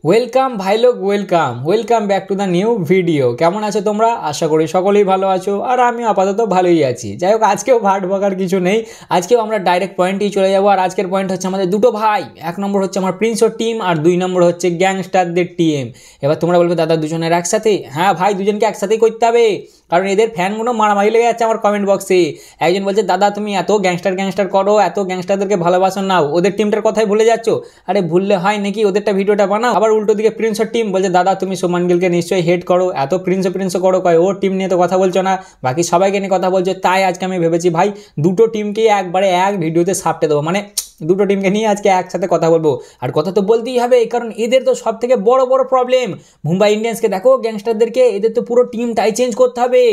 Welcome ভাই লোক, welcome back to the new video. কেমন আছো তোমরা? আশা করি সকলেই ভালো আছো, আর আমি আপাতত ভালোই আছি। যাই হোক, আজকেও ভাট বকার কিছু নেই, আজকেও আমরা ডাইরেক্ট পয়েন্টেই চলে যাবো। আর আজকের পয়েন্ট হচ্ছে আমাদের দুটো ভাই, এক নম্বর হচ্ছে আমার প্রিন্সর টিম, আর দুই নম্বর হচ্ছে গ্যাংস্টারদের টিম। এবার তোমরা বলবে দাদা দুজনের একসাথে? হ্যাঁ ভাই, দুজনকে একসাথেই করতে হবে, কারণ এদের ফ্যানগুলো মারামারি লেগে যাচ্ছে আমার কমেন্ট বক্সে। একজন বলছে দাদা তুমি এত গ্যাংস্টার করো, এত গ্যাংস্টারদেরকে ভালোবাসো, নাও ওদের টিমটার কথাই ভুলে যাচ্ছ। আরে ভুললে হয় নাকি? ওদেরটা ভিডিওটা বানাও। আবার উল্টো দিকে প্রিন্সর টিম বলছে দাদা তুমি শুভমান গিলকে নিশ্চয়ই হেড করো, এত প্রিন্স করো, কয় ওর টিম নিয়ে তো কথা বলছো না, বাকি সবাইকে নিয়ে কথা বলছো। তাই আজকে আমি ভেবেছি ভাই দুটো টিমকেই একবারে এক ভিডিওতে সাপটে দেবো, মানে দুটো টিমকে নিয়ে আজকে একসাথে কথা বলবো। আর কথা তো বলতেই হবে, কারণ এদের তো সব থেকে বড় প্রবলেম মুম্বাই ইন্ডিয়ান্সকে দেখো, গ্যাংস্টারদেরকে এদের তো পুরো টিমটাই চেঞ্জ করতে হবে।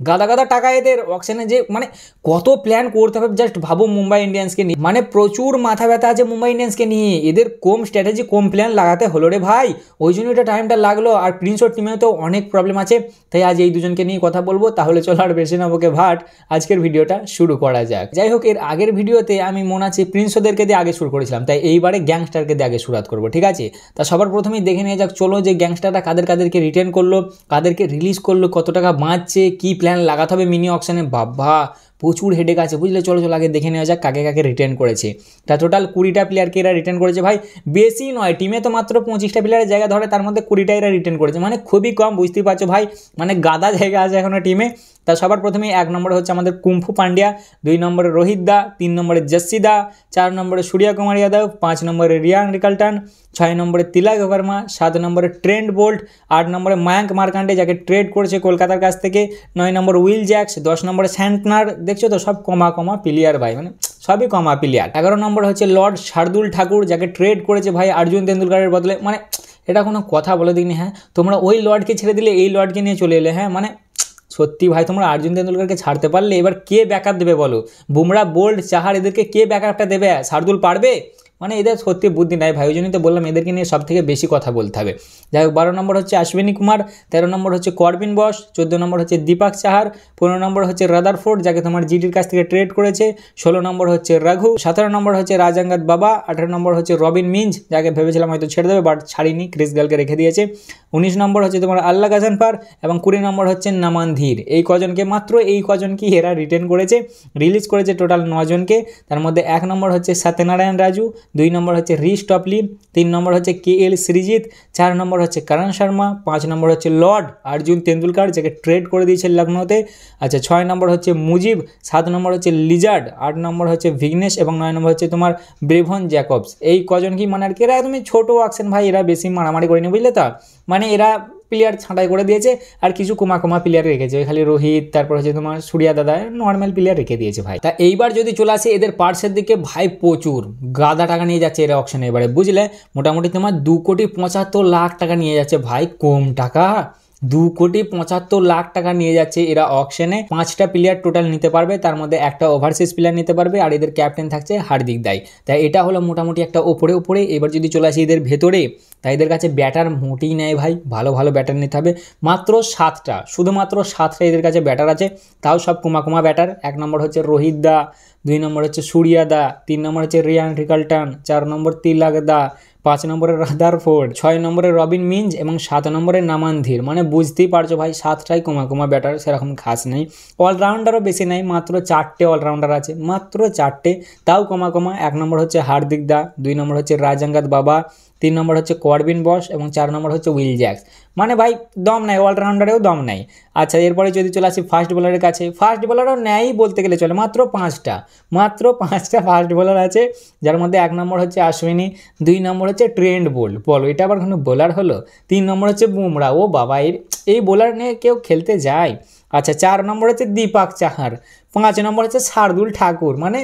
গাদা টাকা এদের অকশনে, যে মানে কত প্ল্যান করতে হবে জাস্ট ভাবো মুম্বাই ইন্ডিয়ান্সকে নিয়ে। মানে প্রচুর মাথা ব্যথা আছে মুম্বাই ইন্ডিয়ান্সকে নিয়ে, এদের কম স্ট্র্যাটেজি কম প্ল্যান লাগাতে হলো রে ভাই, ওই জন্য এটা টাইমটা লাগলো। আর প্রিন্সর টিমেও তো অনেক প্রবলেম আছে, তাই আজ এই দুজনকে নিয়ে কথা বলবো। তাহলে চলো আর বেশি না বকে ভাট, আজকের ভিডিওটা শুরু করা যাক। যাই হোক, এর আগের ভিডিওতে আমি মনে আছে প্রিন্সদেরকে দিয়ে আগে শুরু করেছিলাম, তাই এইবারে গ্যাংস্টারকে দিয়ে আগে শুরুয়াত করবো, ঠিক আছে? তা সবার প্রথমেই দেখে নিয়ে যাক চলো, যে গ্যাংস্টাররা কাদেরকে রিটেন করলো, কাদেরকে রিলিজ করলো, কত টাকা বাঁচছে, কি প্ল্যান লাগাতে হবে মিনি অকশনে। বাবা প্রচুর হেডেক আছে বুঝলে, চলো আগে দেখে নেওয়া যাক কাকে রিটার্ন করেছে। তা টোটাল 20টা প্লেয়ারকে এরা রিটার্ন করেছে ভাই, বেশি নয়, টিমে তো মাত্র 25টা প্লেয়ারের জায়গা ধরে, তার মধ্যে 20টা এরা রিটার্ন করেছে, মানে খুবই কম, বুঝতেই পারছো ভাই, মানে গাদা জায়গা আছে এখনো টিমে। তা সবার প্রথমে এক নম্বরে হচ্ছে আমাদের কুম্ফু পান্ডিয়া, 2 নম্বরে রোহিত দা, 3 নম্বরে জস্সি দা, 4 নম্বরে সূর্য কুমার যাদব, 5 নম্বরে রিয়ান রিকালটন, 6 নম্বরে তিলক ভার্মা, 7 নম্বরে ট্রেন্ট বোল্ট, 8 নম্বরে মায়াঙ্ক মার্কান্ডে যাকে ট্রেড করেছে কলকাতার কাছ থেকে, 9 নম্বরে উইল জ্যাক্স, 10 নম্বরে স্যান্টনার। দেখছো তো সব কমা প্লেয়ার ভাই, মানে সবই কমা প্লেয়ার। 11 নম্বরে হচ্ছে লর্ড শার্দুল ঠাকুর, যাকে ট্রেড করেছে ভাই অর্জুন তেন্ডুলকারের বদলে। মানে এটা কোনো কথা বলে দিইনি? হ্যাঁ, তোমরা ওই লর্ডকে ছেড়ে দিলে এই লর্ডকে নিয়ে চলে এলে। হ্যাঁ মানে সত্যি ভাই, তোমরা অর্জুন তেন্ডুলকারকে ছাড়তে পারলে এবার কে ব্যাকআপ দেবে বলো? বুমরা, বোল্ট, চাহার এদেরকে কে ব্যাকআপটা দেবে? শার্দুল পারবে? মানে এদের সত্যি বুদ্ধি নাই ভাই, ওই জন্যই তো বললাম এদেরকে নিয়ে সব থেকে বেশি কথা বলতে হবে। যাই হোক, 12 নম্বর হচ্ছে অশ্বিনী কুমার, 13 নম্বর হচ্ছে করবিন বস, 14 নম্বর হচ্ছে দীপক চাহার, 15 নম্বর হচ্ছে রাদারফোর্ড যাকে তোমার জিটির কাছ থেকে ট্রেড করেছে, 16 নম্বর হচ্ছে রঘু, 17 নম্বর হচ্ছে রাজাঙ্গাত বাবা, 18 নম্বর হচ্ছে রবিন মিঞ্জ যাকে ভেবেছিলাম হয়তো ছেড়ে দেবে বাট ছাড়িনি, ক্রিস গেলকে রেখে দিয়েছে, 19 নম্বর হচ্ছে তোমার আল্লাহ গাজানফার, এবং 20 নম্বর হচ্ছে নামান ধীর। এই কজনকে এরা রিটেন করেছে, রিলিজ করেছে টোটাল 9 জনকে। তার মধ্যে 1 নম্বর হচ্ছে সত্যনারায়ণ রাজু, 2 নম্বর হচ্ছে রিশ টপলি, 3 নম্বর হচ্ছে KL সৃজিত, 4 নম্বর হচ্ছে করণ শর্মা, 5 নম্বর হচ্ছে লর্ড অর্জুন তেন্ডুলকার যাকে ট্রেড করে দিয়েছে লখনৌতে। আচ্ছা, 6 নম্বর হচ্ছে মুজিব, 7 নম্বর হচ্ছে লিজার্ড, 8 নম্বর হচ্ছে ভিগনেশ, এবং 9 নম্বর হচ্ছে তোমার ব্রেভন জ্যাকবস। এই কজন কি মানে আর কি, এরা একদমই ছোটো অ্যাকশন ভাই, এরা বেশি মারামারি করেনি বুঝলে তো, মানে এরা প্লেয়ার ছাঁটাই করে দিয়েছে, আর কিছু কমা প্লেয়ার রেখেছে, খালি রোহিত, তারপর হচ্ছে তোমার সূর্য দাদা, নর্মাল প্লেয়ার রেখে দিয়েছে ভাই। তা এইবার যদি চলে আসে এদের পার্টসের দিকে, ভাই প্রচুর গাদা টাকা নিয়ে যাচ্ছে এরা অকশনে এবারে বুঝলে, মোটামুটি তোমার 2,75,00,000 টাকা নিয়ে যাচ্ছে ভাই, কম টাকা? 2,75,00,000 টাকা নিয়ে যাচ্ছে এরা অকশনে। 5টা প্লেয়ার টোটাল নিতে পারবে, তার মধ্যে একটা ওভারসিজ প্লেয়ার নিতে পারবে, আর এদের ক্যাপ্টেন থাকছে হার্দিক দাই। তাই এটা হলো মোটামুটি একটা ওপরে। এবার যদি চলে আসি এদের ভেতরে, তাই এদের কাছে ব্যাটার মোটেই নেয় ভাই, ভালো ব্যাটার নিতে হবে। মাত্র 7টা, শুধুমাত্র 7টা এদের কাছে ব্যাটার আছে, তাও সব কমা ব্যাটার। 1 নম্বর হচ্ছে রোহিত দা, 2 নম্বর হচ্ছে সূর্য দা, 3 নম্বর হচ্ছে রিয়ান রিকালটন, 4 নম্বর তিলক দা, 5 নম্বরে রাদারফোর্ড, 6 নম্বরে রবিন মিঞ্জ, এবং 7 নম্বরে নামান ধীর। মানে বুঝতেই পারছো ভাই, 7টাই কমা ব্যাটার, সেরকম খাস নেই। অলরাউন্ডারও বেশি নেই, মাত্র 4টে অলরাউন্ডার আছে, মাত্র 4টে, তাও কমা। 1 নম্বর হচ্ছে হার্দিক দা, 2 নম্বর হচ্ছে রাজাঙ্গাত বাবা, 3 নম্বর হচ্ছে করবিন বস, এবং 4 নম্বর হচ্ছে উইল জ্যাক্স। মানে ভাই দম নাই, অলরাউন্ডারেও দম নাই। আচ্ছা, এরপরে যদি চলে আসি ফাস্ট বোলারের কাছে, ফাস্ট বোলারও নেয়ই বলতে গেলে চলে, মাত্র 5টা ফাস্ট বোলার আছে, যার মধ্যে 1 নম্বর হচ্ছে অশ্বিনী, 2 নম্বর হচ্ছে ট্রেন্ট বোল্ট, বলো এটা আবার কোনো বোলার হলো, 3 নম্বর হচ্ছে বুমরা, ও বাবা এই বোলার নিয়ে কেউ খেলতে যায়। আচ্ছা, 4 নম্বর হচ্ছে দীপক চাহার, 5 নম্বর হচ্ছে শার্দুল ঠাকুর। মানে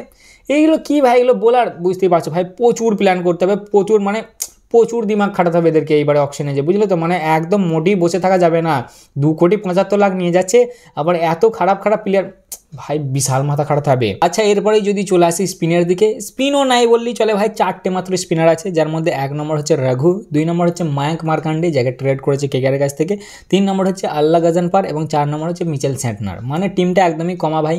এইগুলো কি ভাই, এগুলো বোলার? বুঝতেই পারছো ভাই, প্রচুর প্ল্যান করতে হবে, প্রচুর দিমাগ খাটাতে হবে এদেরকে এইবারে অকশনে, যে বুঝলে তো, মানে একদম মোটেই বসে থাকা যাবে না। 2,75,00,000 নিয়ে যাচ্ছে, আবার এত খারাপ প্লেয়ার, ভাই বিশাল মাথা খাটাতে হবে। আচ্ছা, এরপরে যদি চলে আসি স্পিনের দিকে, স্পিনও নাই বললেই চলে ভাই, 4টে মাত্র স্পিনার আছে, যার মধ্যে 1 নম্বর হচ্ছে রঘু, 2 নম্বর হচ্ছে মায়াঙ্ক মার্কান্ডে যাকে ট্রেড করেছে কেকেআরের কাছ থেকে, 3 নম্বর হচ্ছে আল্লাহ গাজানফার, এবং 4 নম্বর হচ্ছে মিচেল স্যান্টনার। মানে টিমটা একদমই কমা ভাই,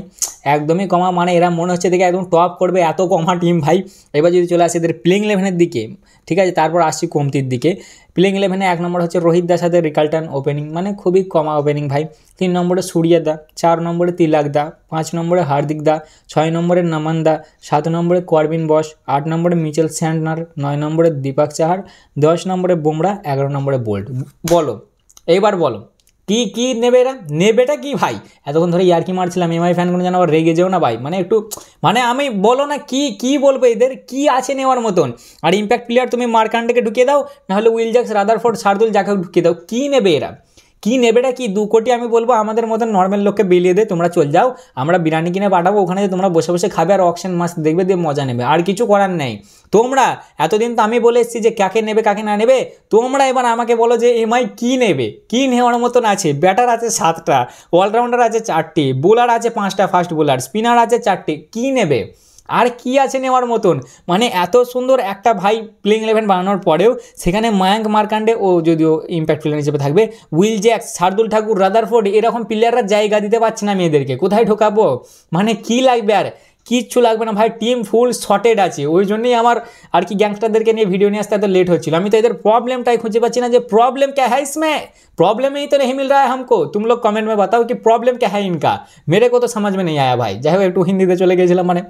একদমই কমা, মানে এরা মনে হচ্ছে দেখে একদম টপ করবে, এত কমা টিম ভাই। এবার যদি চলে আসে এদের প্লেইং 11-এর দিকে, ঠিক আছে, তারপর আসছি কমতির দিকে। প্লেইং 11-এ 1 নম্বর হচ্ছে রোহিত দার সাথে রিকাল্টন ওপেনিং, মানে খুবই কমা ওপেনিং ভাই। 3 নম্বরে সূর্য দা, 4 নম্বরে তিলক দা, 5 নম্বরে হার্দিক দা, 6 নম্বরে নমন দা, 7 নম্বরে করবিন বস, 8 নম্বরে মিচেল স্যান্টনার, 9 নম্বরে দীপক চাহার, 10 নম্বরে বুমরা, 11 নম্বরে বোল্ট। বলো এইবার বলো কি নেবে এরা, নেবেটা কি ভাই? এতক্ষণ ধরে ইয়ার্কি মারছিলাম, এমআই ফ্যানগুলো যেন আবার রেগে যেও না ভাই, মানে একটু মানে আমি বলো না কি বলবো, এদের কি আছে নেওয়ার মতন? আর ইম্প্যাক্ট প্লেয়ার তুমি মার্কান্ডেকে ঢুকিয়ে দাও, নাহলে উইল জ্যাক্স, রাদারফোর্ড, শার্দুল যাকে ঢুকিয়ে দাও, কি নেবে এরা? কি নেবেটা কি? 2 কোটি আমি বলবো আমাদের মতন নর্মাল লোককে বিলিয়ে দে, তোমরা চল যাও, আমরা বিরিয়ানি কিনে পাঠাবো, ওখানে তোমরা বসে বসে খাবে আর অকশন মাস দেখবে, দিয়ে মজা নেবে, আর কিছু করার নেই। তোমরা এতদিন তো আমি বলে এসেছি যে কাকে নেবে কাকে না নেবে, তোমরা এবার আমাকে বলো যে এমআই কি নেবে, কি নেওয়ার মতন আছে? ব্যাটার আছে 7টা, অলরাউন্ডার আছে 4টি, বোলার আছে 5টা ফাস্ট বোলার, স্পিনার আছে 4টি, কি নেবে? আর কি আছে নেওয়ার মতন? মানে এত সুন্দর একটা ভাই প্লেইং 11 বানানোর পরেও সেখানে মায়াঙ্ক মার্কান্ডে, ও যদিও ইম্প্যাক্ট প্লেয়ার হিসেবে থাকবে, Will Jacks, Shardul Thakur, Rutherford, এরকম প্লেয়াররা জায়গা দিতে পারছে না মেয়েদেরকে, কোথায় ঢোকাবো? মানে কি লাগবে? আর কিচ্ছু লাগবে না ভাই, টিম ফুল শর্টেড আছে, ওই জন্যই আমার আর কি গ্যাংস্টারদেরকে নিয়ে ভিডিও নিয়ে আসতে এত লেট হচ্ছিল। আমি তো এদের প্রবলেমটাই খুঁজে পাচ্ছি না, যে প্রবলেম क्या है इसमें, प्रॉब्लम ही तो नहीं मिल रहा है हमको। तुम लोग कमेंट में बताओ कि प्रॉब्लम क्या है इनका, मेरे को तो समझ में नहीं आया भाई। যাই হোক, একটু হিন্দিতে চলে গিয়েছিলাম মানে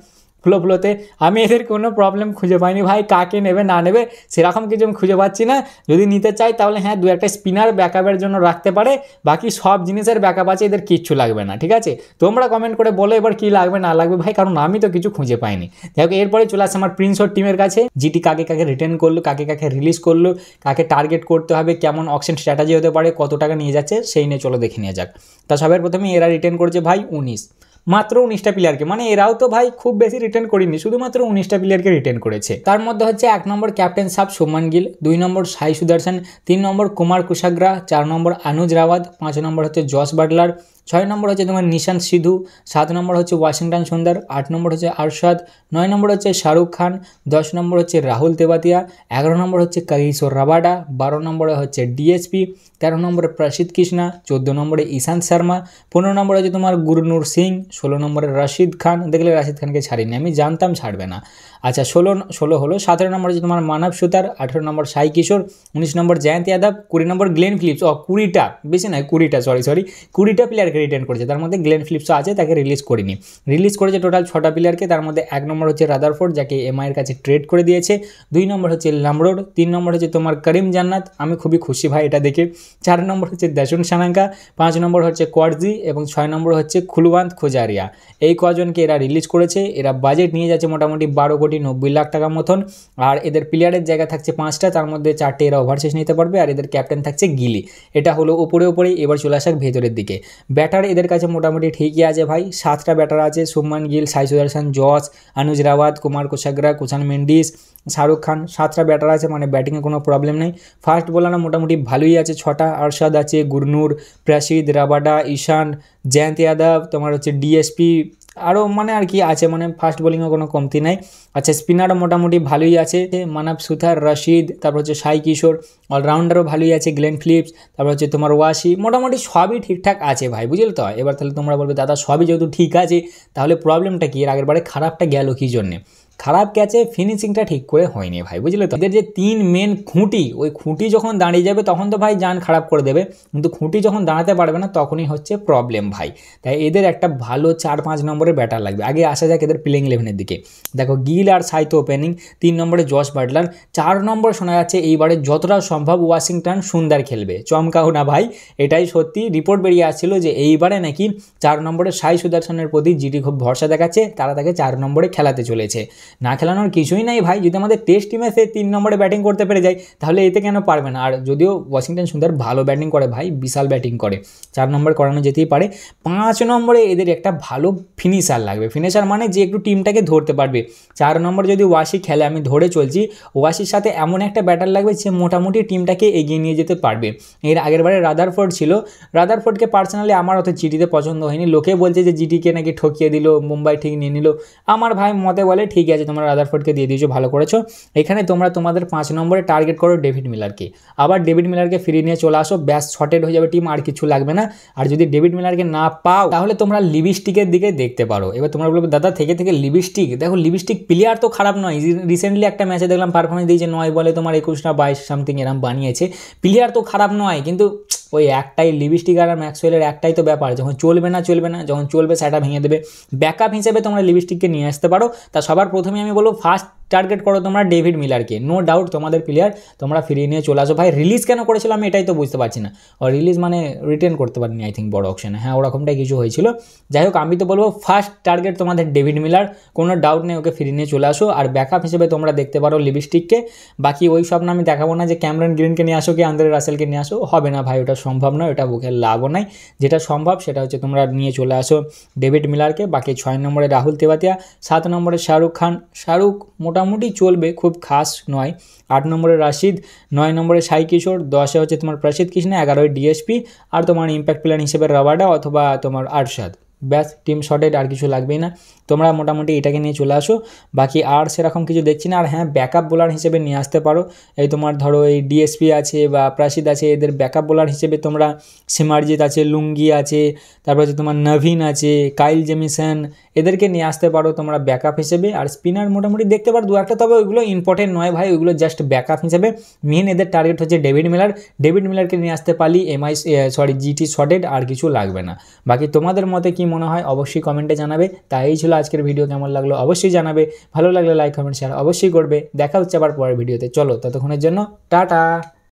ফ্লোতে, আমি এদের কোনো প্রবলেম খুঁজে পাইনি ভাই, কাকে নেবে না নেবে সেরকম কিছু আমি খুঁজে পাচ্ছি না। যদি নিতে চাই তাহলে হ্যাঁ 2-1টা স্পিনার ব্যাকআপের জন্য রাখতে পারে, বাকি সব জিনিসের ব্যাকআপ আছে, এদের কিচ্ছু লাগবে না, ঠিক আছে? তোমরা কমেন্ট করে বলো এবার কি লাগবে না লাগবে ভাই, কারণ আমি তো কিছু খুঁজে পাইনি। যাই হোক, এরপরে চলে আসে আমার প্রিন্স টিমের কাছে, জিটি কাকে কাকে রিটার্ন করলো, কাকে কাকে রিলিজ করলো, কাকে টার্গেট করতে হবে, কেমন অকশন স্ট্র্যাটেজি হতে পারে, কত টাকা নিয়ে যাচ্ছে, সেই নিয়ে চলো দেখে নিয়ে যাক। তা সবার প্রথমে এরা রিটার্ন করেছে ভাই 19, মাত্র 19টা প্লেয়ারকে, মানে এরাও তো ভাই খুব বেশি রিটার্ন করেনি, শুধুমাত্র 19টা প্লেয়ারকে রিটার্ন করেছে। তার মধ্যে হচ্ছে 1 নম্বর ক্যাপ্টেন সাব শুভমান গিল, 2 নম্বর সাই সুদর্শন, 3 নম্বর কুমার কুশাগ্রা, 4 নম্বর অনুজ রাওয়াত, 5 নম্বর হচ্ছে জস বাটলার, 6 নম্বর হচ্ছে তোমার নিশান্ত সিধু, 7 নম্বর হচ্ছে ওয়াশিংটন সুন্দর, 8 নম্বর হচ্ছে আরশাদ, 9 নম্বর হচ্ছে শাহরুখ খান, 10 নম্বর হচ্ছে রাহুল তেবাতিয়া, 11 নম্বর হচ্ছে কাগিসোর রাবাডা, 12 নম্বরে হচ্ছে ডিএসপি, 13 নম্বরে প্রসিদ্ধ কৃষ্ণা, 14 নম্বরে ঈশান্ত শর্মা, 15 নম্বরে হচ্ছে তোমার গুরনুর সিং, 16 নম্বরে রশিদ খান, দেখলে রশিদ খানকে ছাড়িনি, আমি জানতাম ছাড়বে না। আচ্ছা 16 হলো। 17 নম্বর হচ্ছে তোমার মানব সুতার, 18 নম্বর সাই কিশোর, 19 নম্বর জয়ন্ত যাদব, 20 নম্বর গ্লেন ফিলিপস, 20টা বেশি নয় 20টা, সরি 20টা প্লেয়ারকে রিটার্ন করেছে, তার মধ্যে গ্লেন ফিলিপসও আছে, তাকে রিলিজ করিনি। রিলিজ করেছে টোটাল 6টা প্লেয়ারকে, তার মধ্যে 1 নম্বর হচ্ছে রাদারফোর্ড, যাকে এমআইয়ের কাছে ট্রেড করে দিয়েছে, 2 নম্বর হচ্ছে লামরোড, 3 নম্বর হচ্ছে তোমার করিম জান্নাত, আমি খুবই খুশি ভাই এটা দেখে, 4 নম্বর হচ্ছে দেশুন সানাঙ্কা, 5 নম্বর হচ্ছে কোয়ার্জি এবং 6 নম্বর হচ্ছে খুলওয়ান্ত খুজারিয়া। এই কজনকে এরা রিলিজ করেছে। এরা বাজেট নিয়ে যাচ্ছে মোটামুটি 12,90,00,000 টাকার মতন, আর এদের প্লেয়ারের জায়গা থাকছে 5টা, তার মধ্যে 4টে এরা ওভারসিজ নিতে পারবে, আর এদের ক্যাপ্টেন থাকছে গিলি। এটা হলো ওপরেই। এবার চলে আসা ভেতরের দিকে, ব্যাটার এদের কাছে মোটামুটি ঠিকই আছে ভাই, 7টা ব্যাটার আছে, শুভমান গিল, সাই সুদর্শন, জস, অনুজ রাওয়াত, কুমার কুশাগ্রা, কুশান মেন্ডিস, শাহরুখ খান, 7টা ব্যাটার আছে, মানে ব্যাটিংয়ে কোনো প্রবলেম নেই। ফাস্ট বোলাররা মোটামুটি ভালোই আছে, 6টা, আরশাদ আছে, গুরনুর, প্রসিদ্ধ, রাবাডা, ঈশান, জয়ন্ত যাদব, তোমার হচ্ছে ডিএসপি, আরও মানে আর কি আছে, মানে ফাস্ট বোলিংয়ে কোনো কমতি নাই। আচ্ছা স্পিনারও মোটামুটি ভালোই আছে, মানব সুথার, রশিদ, তারপর হচ্ছে সাই কিশোর, অলরাউন্ডারও ভালোই আছে, গ্লেন ফিলিপস, তারপর হচ্ছে তোমার ওয়াসি, মোটামুটি সবই ঠিকঠাক আছে ভাই, বুঝলে তো? এবার তাহলে তোমরা বলবে দাদা সবই যেহেতু ঠিক আছে তাহলে প্রবলেমটা কি, এর আগের বারে খারাপটা গেল কী জন্যে? খারাপ গেছে ফিনিশিংটা ঠিক করে হয়নি ভাই, বুঝলে তো? এদের যে 3 মেন খুঁটি, ওই খুঁটি যখন দাঁড়িয়ে যাবে তখন তো ভাই জান খারাপ করে দেবে, কিন্তু খুঁটি যখন দাঁড়াতে পারবে না তখনই হচ্ছে প্রবলেম ভাই। তাই এদের একটা ভালো 4-5 নম্বরের ব্যাটার লাগবে। আগে আসা যাক এদের প্লেইং 11-এর দিকে। দেখো গিল আর সাই তো ওপেনিং, 3 নম্বরে জস বাটলার, 4 নম্বর শোনা যাচ্ছে এইবারে যতটা সম্ভব ওয়াশিংটন সুন্দর খেলবে, চমকাও না ভাই, এটাই সত্যি। রিপোর্ট বেরিয়ে আসছিল যে এইবারে নাকি 4 নম্বরে সাই সুদর্শনের প্রতি জিটি খুব ভরসা দেখাচ্ছে, তারা তাকে 4 নম্বরে খেলাতে চলেছে। না খেলানোর কিছুই নাই ভাই, যদি আমাদের টেস্ট টিমে সে 3 নম্বরে ব্যাটিং করতে পেরে যায় তাহলে এতে কেন পারবে না? আর যদিও ওয়াশিংটন সুন্দর ভালো ব্যাটিং করে ভাই, বিশাল ব্যাটিং করে, 4 নম্বর করানো যেতেই পারে। 5 নম্বরে এদের একটা ভালো ফিনিশার লাগবে, ফিনিশার মানে যে একটু টিমটাকে ধরতে পারবে। 4 নম্বর যদি ওয়াসি খেলে, আমি ধরে চলছি, ওয়াসির সাথে এমন একটা ব্যাটার লাগবে যে মোটামুটি টিমটাকে এগিয়ে নিয়ে যেতে পারবে। এর আগের বারে রাদারফোর্ড ছিল, রাদারফোর্ডকে পার্সোনালি আমার অত জিটিতে পছন্দ হয়নি, লোকে বলছে যে জিটিকে নাকি ঠকিয়ে দিল, মুম্বাই ঠিক নিয়ে নিল, আমার ভাই মতে বলে ঠিক আছে, তোমরা রাদারফোর্ডকে দিয়ে দিয়েছো, ভালো করেছো। এখানে তোমরা তোমাদের 5 নম্বরে টার্গেট করো ডেভিড মিলারকে, আবার ডেভিড মিলারকে ফিরিয়ে নিয়ে চলে আসো, ব্যাস শর্টেড হয়ে যাবে টিম, আর কিছু লাগবে না। আর যদি ডেভিড মিলারকে না পাও তাহলে তোমরা লিভিস্টিকের দিকে দেখতে পারো। এবার তোমরা বলবে দাদা থেকে লিভিস্টিক, দেখো লিভিস্টিক প্লেয়ার তো খারাপ নয়, রিসেন্টলি একটা ম্যাচে দেখলাম পারফরমেন্স দিয়েছে, 9 বলে তোমার 21 না 22 সামথিং এরম বানিয়েছে, প্লেয়ার তো খারাপ নয়, কিন্তু ওই একটাই লিভিস্টিক আর ম্যাক্সওয়েলের একটাই তো ব্যাপার, যখন চলবে না, যখন চলবে সেটা ভেঙে দেবে। ব্যাকআপ হিসেবে তোমরা লিভিস্টিককে নিয়ে আসতে পারো। তা সবার প্রথমে আমি বলবো ফার্স্ট টার্গেট করো তোমরা ডেভিড মিলারকে, নো ডাউট তোমাদের প্লেয়ার, তোমরা ফিরিয়ে নিয়ে চলে আসো। ভাই রিলিজ কেন করেছিল আমি এটাই তো বুঝতে পারছি না, ও রিলিজ মানে রিটার্ন করতে পারিনি আই থিঙ্ক বড় অপশনে, হ্যাঁ ওরকমটাই কিছু হয়েছিল। যাই হোক আমি তো বলবো ফার্স্ট টার্গেট তোমাদের ডেভিড মিলার, কোনো ডাউট নেই, ওকে ফিরিয়ে নিয়ে চলে আসো। আর ব্যাকআপ হিসেবে তোমরা দেখতে পারো লিভিস্টিককে। বাকি ওই সব না আমি দেখাবো না যে ক্যামেরন গ্রিনকে নিয়ে আসো কি আন্দ্রে রাসেলকে নিয়ে আসো, হবে না ভাই, ওটা সম্ভব নয়, ওটা বুকে লাভও নাই। যেটা সম্ভব সেটা হচ্ছে তোমরা নিয়ে চলে আসো ডেভিড মিলারকে। বাকি 6 নম্বরে রাহুল তেওয়াতিয়া, 7 নম্বরে শাহরুখ খান, শাহরুখ মোটামুটি চলবে, খুব খাস নয়। 8 নম্বরে রাশিদ, 9 নম্বরে সাই কিশোর, 10-এ হচ্ছে তোমার প্রসিদ্ধ কৃষ্ণ, 11-এ ডিএসপি, আর তোমার ইম্প্যাক্ট প্লেয়ার হিসেবে রাবাডা অথবা তোমার আরশাদ, ব্যাস টিম শর্টেড, আর কিছু লাগবেই না। তোমরা মোটামুটি এটাকে নিয়ে চলে আসো, বাকি আর সেরকম কিছু দেখছি না। আর হ্যাঁ ব্যাকআপ বোলার হিসেবে নিয়ে আসতে পারো, এই তোমার ধরো এই ডিএসপি আছে বা প্রাসিদ আছে, এদের ব্যাকআপ বোলার হিসেবে তোমরা সিমারজিৎ আছে, লুঙ্গি আছে, তারপর হচ্ছে তোমার নভিন আছে, কাইল জেমিসন, এদেরকে নিয়ে আসতে পারো তোমরা ব্যাকআপ হিসেবে। আর স্পিনার মোটামুটি দেখতে পারো দু একটা, তবে ওইগুলো ইম্পর্টেন্ট নয় ভাই, ওইগুলো জাস্ট ব্যাকআপ হিসেবে। মেন এদের টার্গেট হচ্ছে ডেভিড মিলার, ডেভিড মিলারকে নিয়ে আসতে পারলি জিটি শর্টেড, আর কিছু লাগবে না। বাকি তোমাদের মতে কি মনে হয় অবশ্যই কমেন্টে জানাবে। তাই এই ছিল আজকের ভিডিও, কেমন লাগলো অবশ্যই জানাবে, ভালো লাগলে লাইক কমেন্ট শেয়ার অবশ্যই করবে। দেখা হচ্ছে আবার পরের ভিডিওতে, চলো ততক্ষণের জন্য টাটা।